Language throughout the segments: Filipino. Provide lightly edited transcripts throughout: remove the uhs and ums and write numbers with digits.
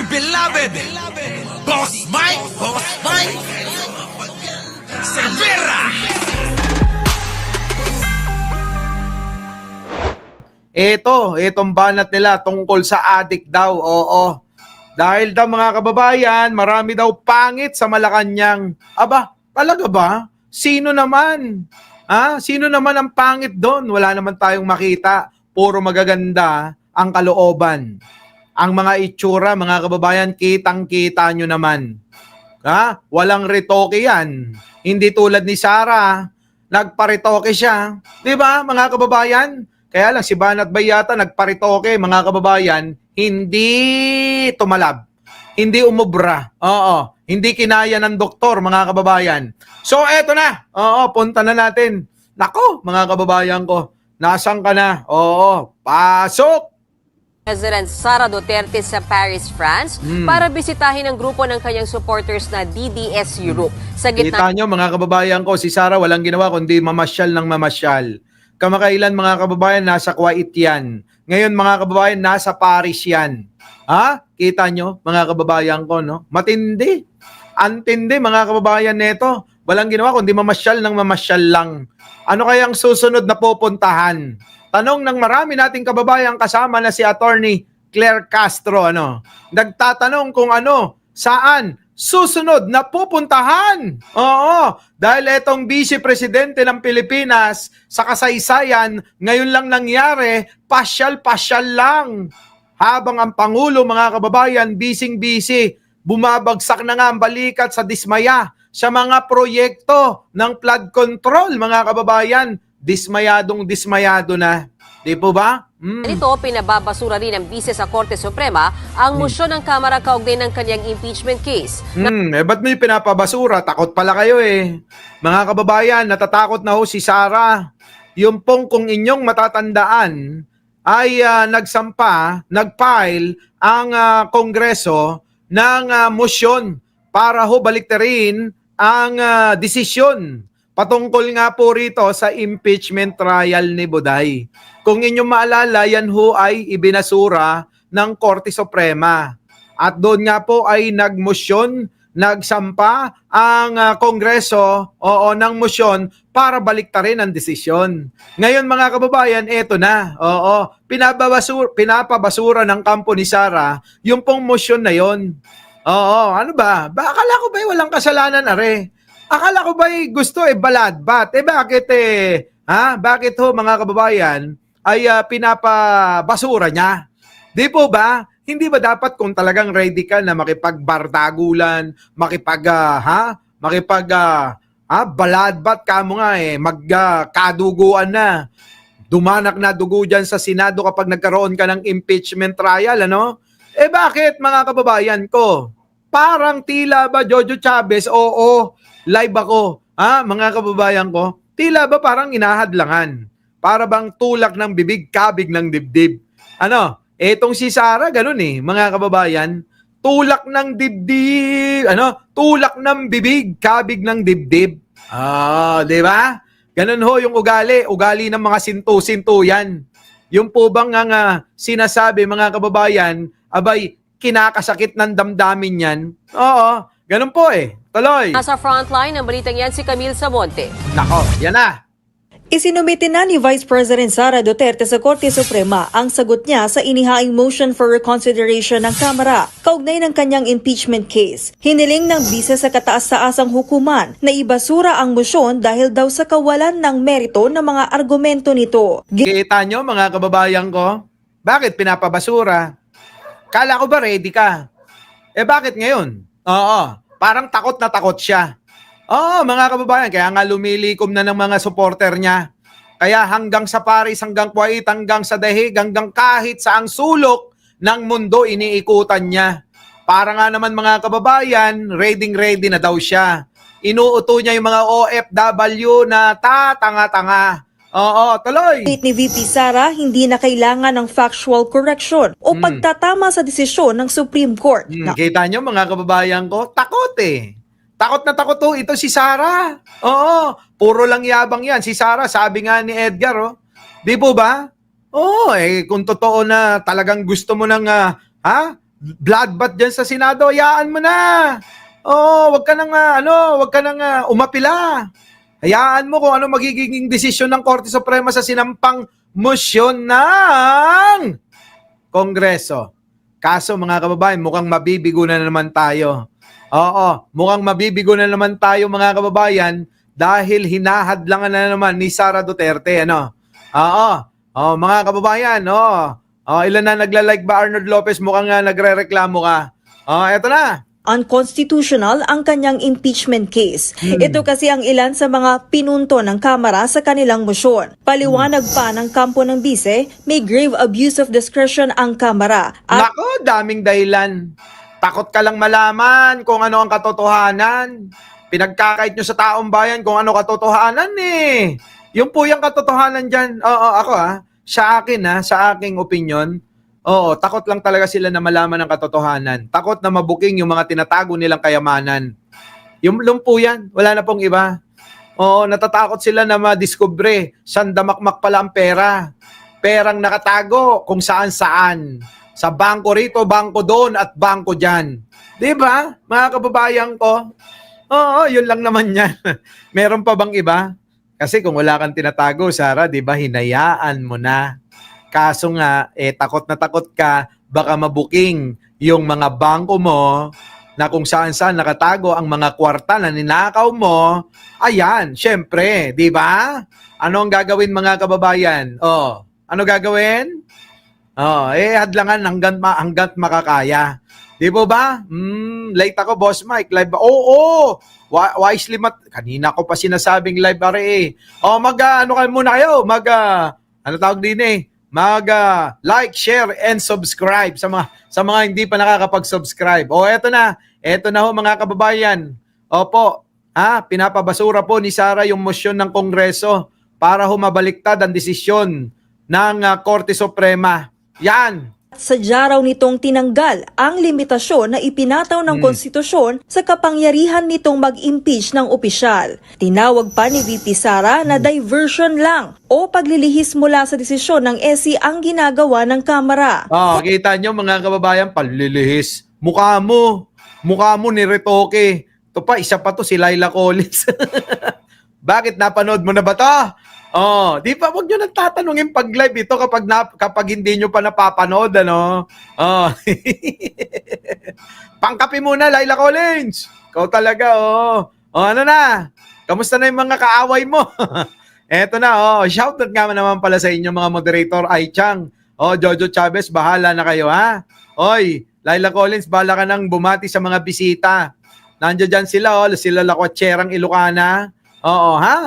beloved Boss Mike Cervera. Itong banat nila tungkol sa addict daw, oo. Dahil daw mga kababayan, marami daw pangit sa Malacanang. Aba, talaga ba? Sino naman? Sino naman ang pangit doon? Wala naman tayong makita. Puro magaganda ang kalooban. Ang mga itsura, mga kababayan, kitang-kita nyo naman. Walang retoke yan. Hindi tulad ni Sarah, nagparitoke siya. Di ba, mga kababayan? Kaya lang si Banat Bayata nagparitoke, mga kababayan, hindi tumalab. Hindi umubra. Oo. Hindi kinaya ng doktor, mga kababayan. So, eto na. Oo, punta na natin. Nako, mga kababayan ko. Nasaan ka na? Oo, pasok! President Sara Duterte sa Paris, France para bisitahin ang grupo ng kanyang supporters na DDS Europe. Sa Kita gitna nyo, mga kababayan ko, si Sara walang ginawa kundi mamasyal ng mamasyal. Kamakailan, mga kababayan, nasa Kuwait yan. Ngayon, mga kababayan, nasa Paris yan. Kita nyo, mga kababayan ko, no? Matindi. Antindi, mga kababayan, neto. Walang ginawa kundi mamasyal ng mamasyal lang. Ano kayang susunod na pupuntahan? Tanong ng marami nating kababayan kasama na si Attorney Claire Castro, nagtatanong kung saan susunod na pupuntahan. Oo, dahil etong Vice Presidente ng Pilipinas sa kasaysayan, ngayon lang nangyari, pasyal-pasyal lang. Habang ang Pangulo, mga kababayan, bising-busy, bumabagsak na nga ang balikat sa dismaya sa mga proyekto ng flood control, mga kababayan. Dismayado na. Di po ba? nito, pinababasura rin ng bise sa Korte Suprema ang motion ng Kamara kaugnay ng kanyang impeachment case. Ba't may pinapabasura? Takot pala kayo eh. Mga kababayan, natatakot na ho si Sara. Yung pong kung inyong matatandaan ay nag-file ang Kongreso ng motion para ho baliktarin ang desisyon patungkol nga po rito sa impeachment trial ni Buday. Kung inyong maalala, yan ho ay ibinasura ng Korte Suprema. At doon nga po ay nagmosyon, nagsampa ang Kongreso ng mosyon para baliktarin ang desisyon. Ngayon, mga kababayan, eto na. Pinapabasura ng kampo ni Sara yung pong mosyon na yon. Ano ba? Akala ko ba walang kasalanan, are? Akala ko ba gusto baladbat? Bakit Bakit ho, mga kababayan, ay pinapabasura niya? Di po ba? Hindi ba dapat kung talagang ready ka na makipagbardagulan, baladbat ka mo nga magkaduguan na. Dumanak na dugo dyan sa Senado kapag nagkaroon ka ng impeachment trial, Bakit, mga kababayan ko? Parang tila ba Jojo Chavez, oo, live ako, mga kababayan ko, tila ba parang inahadlangan? Para bang tulak ng bibig, kabig ng dibdib? Etong si Sara, ganun mga kababayan, tulak ng dibdib, tulak ng bibig, kabig ng dibdib. Di ba? Ganun ho yung ugali ng mga sintu-sintu yan. Yung po bang sinasabi, mga kababayan, abay, kinakasakit ng damdamin yan? Oo, ganun po Tuloy. Nasa frontline ng balitang yan si Camille Samonte. Nako, yan na. Isinumite na ni Vice President Sara Duterte sa Korte Suprema ang sagot niya sa inihaing motion for reconsideration ng Kamara kaugnay ng kanyang impeachment case. Hiniling ng bise sa kataas-taasang hukuman na ibasura ang motion dahil daw sa kawalan ng merito ng mga argumento nito. Kita nyo, mga kababayan ko? Bakit pinapabasura? Kala ko ba ready ka? Bakit ngayon? Parang takot na takot siya. Mga kababayan, kaya nga lumilikom na ng mga supporter niya. Kaya hanggang sa Paris, hanggang Kuwait, hanggang sa Dahig, hanggang kahit saang sulok ng mundo iniikutan niya. Para nga naman, mga kababayan, ready na daw siya. Inuuto niya yung mga OFW na tatanga-tanga. Tuloy. Ni VP Sara, hindi na kailangan ng factual correction o pagtatama sa desisyon ng Supreme Court. Kita nyo, mga kababayan ko, takot Takot na takot ito si Sara. Puro lang yabang yan. Si Sara, sabi nga ni Edgar, di po ba? Kung totoo na talagang gusto mo ng bloodbath dyan sa Senado, hayaan mo na. Oo, wag ka nang umapila. Hayaan mo kung ano magiging desisyon ng Korte Suprema sa sinampang motion ng Kongreso. Kaso mga kababayan, mukhang mabibigo na naman tayo. Oo, mukhang mabibigo na naman tayo mga kababayan dahil hinahadlangan na naman ni Sara Duterte. Ano? Oo, mga kababayan, ilan na nagla-like ba Arnold Lopez? Mukhang nagre-reklamo ka. Eto na. Unconstitutional ang kanyang impeachment case. Ito kasi ang ilan sa mga pinunto ng Kamara sa kanilang motion. Paliwanag pa ng kampo ng bise, may grave abuse of discretion ang Kamara. At Nako, daming dahilan. Takot ka lang malaman kung ano ang katotohanan. Pinagkakait nyo sa taong bayan kung ano katotohanan eh. Yung po yung katotohanan dyan, ako sa akin sa aking opinion, takot lang talaga sila na malaman ang katotohanan. Takot na mabuking yung mga tinatago nilang kayamanan. Yung po yan, wala na pong iba. Natatakot sila na madiskubre saan damakmak pala ang pera. Perang nakatago kung saan-saan. Sa bangko rito, bangko doon, at bangko dyan. Di ba, mga kababayan ko? Yun lang naman yan. Meron pa bang iba? Kasi kung wala kang tinatago, Sara, di ba, hinayaan mo na. Kaso nga, takot na takot ka, baka mabuking yung mga bangko mo na kung saan-saan nakatago ang mga kwarta na ninakaw mo. Ayan, syempre, di ba? Ano ang gagawin mga kababayan? Ano gagawin? Hadlangan hanggang makakaya. Di ba ba? Late ako, Boss Mike. Live ba? Oo! Wisely kanina ko pa sinasabing live RA. Muna kayo? Ano tawag din like, share, and subscribe sa mga hindi pa nakakapag-subscribe. Eto na ho mga kababayan. Opo, pinapabasura po ni Sara yung motion ng Kongreso para humabaliktad ang desisyon ng Korte Suprema. Yan. sadya raw nitong tinanggal ang limitasyon na ipinataw ng konstitusyon sa kapangyarihan nitong mag-impeach ng opisyal. Tinawag pa ni VP Sara na diversion lang o paglilihis mula sa desisyon ng SC ang ginagawa ng Kamara. Kita nyo mga kababayan, palilihis. Mukha mo ni Retoke. Ito pa, isa pa to si Laila Collins. Bakit napanood mo na ba to? Di ba wag niyo nang tatanungin pag live ito kapag hindi niyo pa napapanood ano. Pangkapi muna Laila Collins. Ikaw talaga ano na? Kamusta na yung mga kaaway mo? Eto na shoutout nga naman pala sa inyo mga moderator Ai Chang. Jojo Chavez, bahala na kayo ha. Oy, Laila Collins, bahala ka nang bumati sa mga bisita. Nandiyan dyan sila sila Lakwatserang Ilocana. Ha?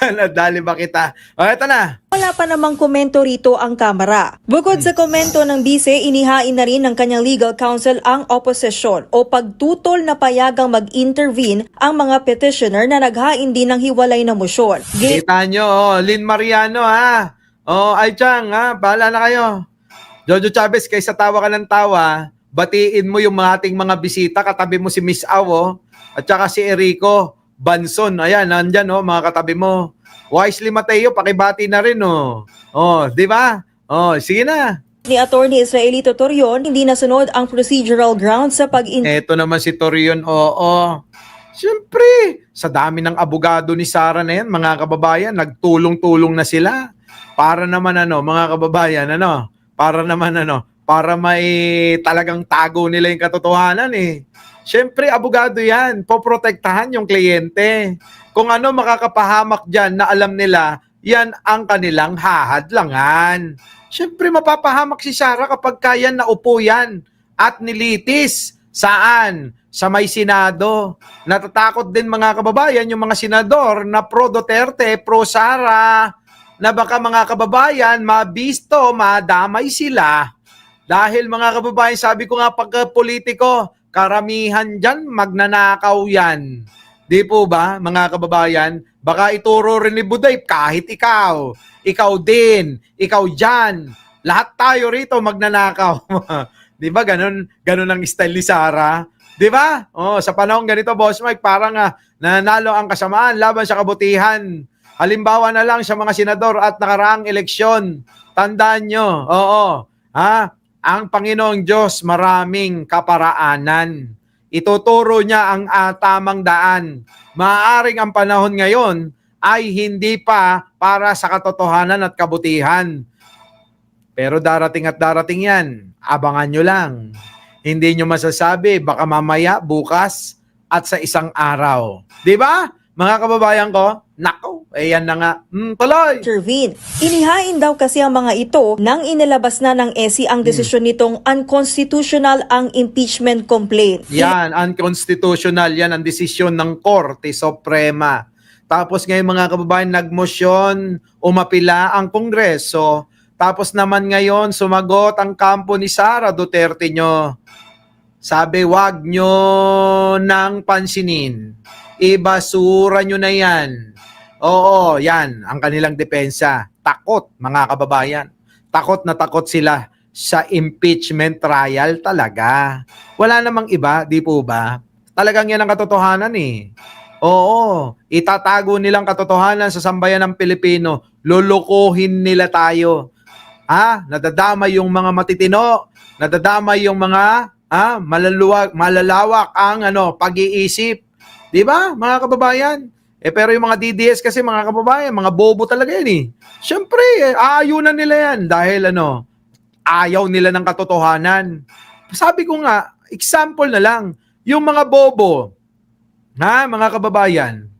Nadali ba kita? Eto na. Wala pa namang komento rito ang Kamara. Bukod sa komento ng bise, inihain na rin ng kanyang legal counsel ang opposition o pagtutol na payagang mag-intervene ang mga petitioner na naghain din ng hiwalay na motion. Kita nyo, Lynn Mariano ha. Ai Chang ha, bahala na kayo. Jojo Chavez, kaysa tawa ka ng tawa, batiin mo yung ating mga bisita, katabi mo si Miss Aw, at saka si Erico Banson. Ayan, nandyan mga katabi mo. Wisely Mateo, pakibati na rin di ba? Sige na. Ni Attorney Israelito Torion, hindi nasunod ang procedural grounds sa Eto naman si Torion, Siyempre, sa dami ng abogado ni Sara na yan, mga kababayan, nagtulong-tulong na sila. Para naman mga kababayan, para may talagang tago nila yung katotohanan Siyempre, abogado yan. Poprotektahan yung kliyente. Kung ano makakapahamak dyan na alam nila, yan ang kanilang hahadlangan. Siyempre, mapapahamak si Sara kapag kaya naupo yan at nilitis. Saan? Sa may Senado. Natatakot din mga kababayan yung mga senador na pro Duterte, pro Sara, na baka mga kababayan mabisto, madamay sila. Dahil mga kababayan, sabi ko nga pagka politiko, karamihan dyan, magnanakaw yan. Di po ba, mga kababayan? Baka ituro rin ni Buday, kahit ikaw din, ikaw dyan. Lahat tayo rito magnanakaw. Di ba, ganun ang style ni Sara? Di ba? Sa panahon ganito, Boss Mike, parang nanalo ang kasamaan laban sa kabutihan. Halimbawa na lang sa mga senador at nakaraang eleksyon. Tandaan nyo, Ang Panginoong Diyos maraming kaparaanan. Ituturo niya ang tamang daan. Maaaring ang panahon ngayon ay hindi pa para sa katotohanan at kabutihan. Pero darating at darating yan. Abangan nyo lang. Hindi nyo masasabi, baka mamaya, bukas, at sa isang araw. Di ba? Mga kababayan ko, nako, ayan na nga. Tuloy! intervene. Inihain daw kasi ang mga ito nang inilabas na ng SC ang desisyon nitong unconstitutional ang impeachment complaint. Yan, unconstitutional yan ang desisyon ng Korte Suprema. Tapos ngayon mga kababayan, nagmosyon, umapila ang Kongreso. Tapos naman ngayon, sumagot ang kampo ni Sara Duterte nyo. Sabi, wag nyo nang pansinin. Ibasura nyo na yan. Oo, yan ang kanilang depensa. Takot, mga kababayan. Takot na takot sila sa impeachment trial talaga. Wala namang iba, di po ba? Talagang yan ang katotohanan eh. Oo, itatago nilang katotohanan sa sambayan ng Pilipino. Lulukuhin nila tayo. Nadadamay yung mga matitino, nadadamay yung mga malalawak ang pag-iisip. 'Di ba, mga kababayan? Pero yung mga DDS kasi mga kababayan, mga bobo talaga yan eh. Siyempre, aayunan nila yan dahil ayaw nila ng katotohanan. Sabi ko nga, example na lang, yung mga bobo, mga kababayan,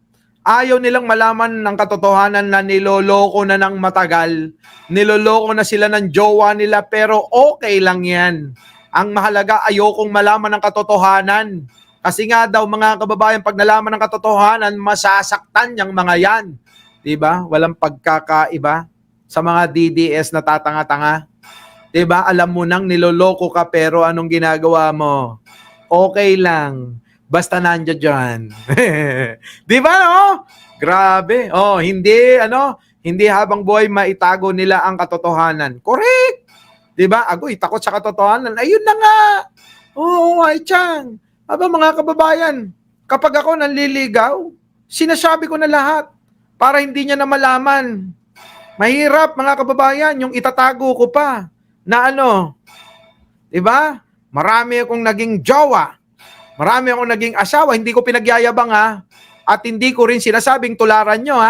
ayaw nilang malaman ng katotohanan na niloloko na ng matagal, niloloko na sila ng jowa nila, pero okay lang yan. Ang mahalaga, ayokong malaman ng katotohanan. Kasi nga daw mga kababayan, pag nalaman ng katotohanan, masasaktan yung mga yan. Diba? Walang pagkakaiba sa mga DDS na tatanga-tanga. Diba? Alam mo nang niloloko ka pero anong ginagawa mo? Okay lang. Basta nandiyan dyan. Diba no? Grabe. Hindi habang buhay maitago nila ang katotohanan. Correct. Diba? Agoy, takot sa katotohanan. Ayun na nga. Oo, ay tiyang. Aba mga kababayan, kapag ako nanliligaw, sinasabi ko na lahat para hindi niya na malaman. Mahirap mga kababayan, yung itatago ko pa na diba? Marami akong naging jowa, marami akong naging asawa, hindi ko pinagyayabang at hindi ko rin sinasabing tularan nyo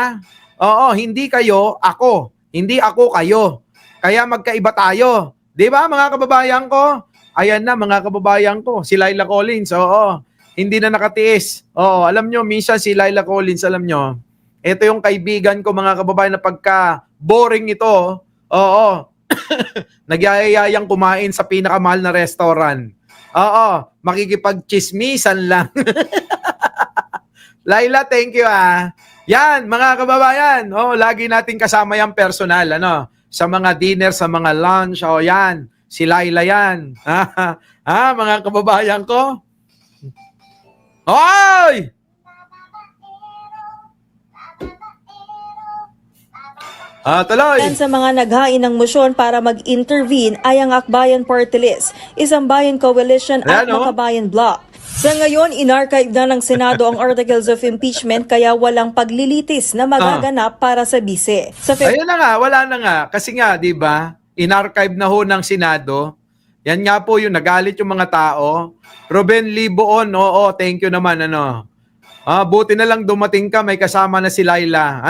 Oo, hindi kayo, ako. Hindi ako kayo. Kaya magkaiba tayo. Diba mga kababayan ko? Ayan na mga kababayan ko, si Laila Collins, hindi na nakatiis. Alam nyo, minsan si Laila Collins, alam nyo, ito yung kaibigan ko mga kababayan na pagka boring ito, nagyayayang kumain sa pinakamahal na restaurant. Makikipag-chismisan lang. Laila, thank you Yan, mga kababayan, lagi natin kasama yung personal, sa mga dinner, sa mga lunch, yan. Si Laila yan. Mga kababayan ko. Hoy! Tuloy. Yan sa mga naghain ng motion para mag-intervene ay ang Akbayan Party List, Isang Bayan Coalition at Makabayan Bloc. Sa ngayon, inarchive na ng Senado ang articles of impeachment kaya walang paglilitis na magaganap para sa bise. Ayun na nga, wala na nga. Kasi nga, di ba, in-archive na ho ng Senado. Yan nga po yung nagalit yung mga tao. Ruben Liboon, thank you naman, buti na lang dumating ka, may kasama na si Laila.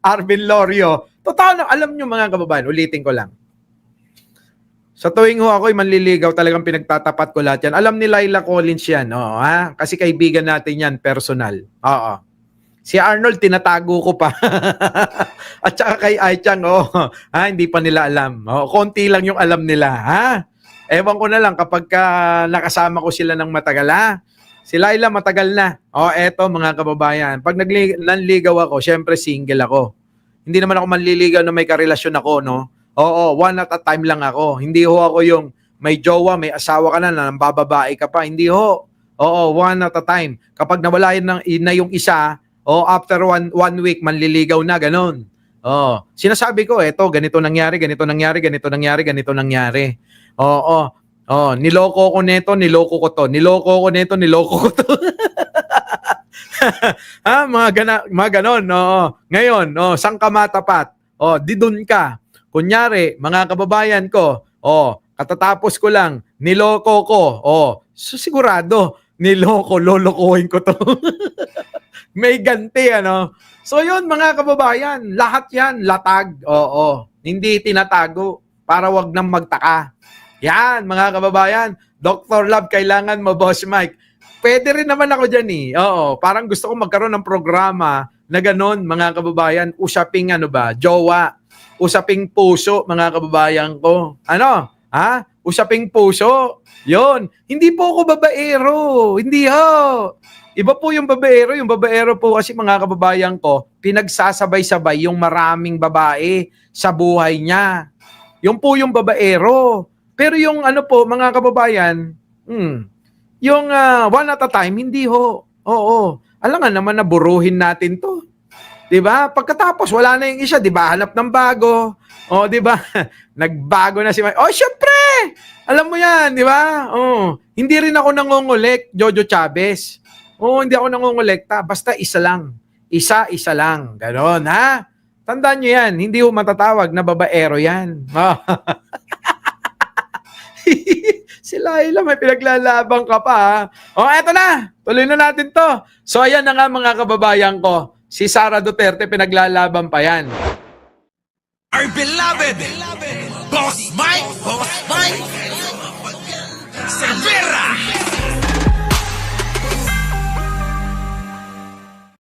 Arvin Lorio. Totoo na, alam nyo mga kababayan, ulitin ko lang. Sa tuwing ho ako'y manliligaw, talagang pinagtatapat ko lahat yan. Alam ni Laila Collins yan, kasi kaibigan natin yan, personal. Si Arnold, tinatago ko pa. At saka kay Aichang, hindi pa nila alam. Konti lang yung alam nila, Ewan ko na lang kapag nakasama ko sila ng matagal, Si Laila matagal na. Eto mga kababayan. Pag nanligaw ako, syempre single ako. Hindi naman ako manliligaw na may karelasyon ako, no? One at a time lang ako. Hindi ho ako yung may jowa, may asawa ka na bababae ka pa. Hindi ho. One at a time. Kapag nawala na yung isa, after one week, manliligaw na, ganun. Sinasabi ko, ganito nangyari, ganito nangyari, ganito nangyari, ganito nangyari. Niloko ko neto, niloko ko to. Niloko ko neto, niloko ko to. Mga ganon. Ngayon, saan ka matapat? Di dun ka. Kunyari, mga kababayan ko, katatapos ko lang, niloko ko. So sigurado, lolokohin ko to. May ganti, ano? So yun, mga kababayan, lahat yan, latag. Hindi tinatago para wag nang magtaka. Yan, mga kababayan, Dr. Love, kailangan mo, Boss Mike. Pwede rin naman ako dyan eh. Parang gusto ko magkaroon ng programa na ganon, mga kababayan, usaping jowa, usaping puso, mga kababayan ko. Usaping puso. Yon. Hindi po ako babaero. Hindi ho. Iba po yung babaero. Yung babaero po kasi, mga kababayan ko, pinagsasabay-sabay yung maraming babae sa buhay niya. Yung po yung babaero. Pero yung mga kababayan, yung one at a time, hindi ho. Alam nga naman na buruhin natin to. 'Di ba? Pagkatapos wala na yung isa, 'di ba? Hanap ng bago. 'Di ba? Nagbago na si Mike. Syempre. Alam mo 'yan, 'di ba? Hindi rin ako nangongolek, Jojo Chavez. Hindi ako nangongolekta, basta isa lang. Isa lang. Ganon, ha? Tandaan niyo 'yan, hindi ho matatawag na babaero 'yan. Si Laila, may pinaglalaban ka pa, ha? Eto na. Tuloy na natin to. So, ayan na nga, mga kababayan ko. Si Sara Duterte, pinaglalaban pa yan. Our beloved Boss Mike Cervera.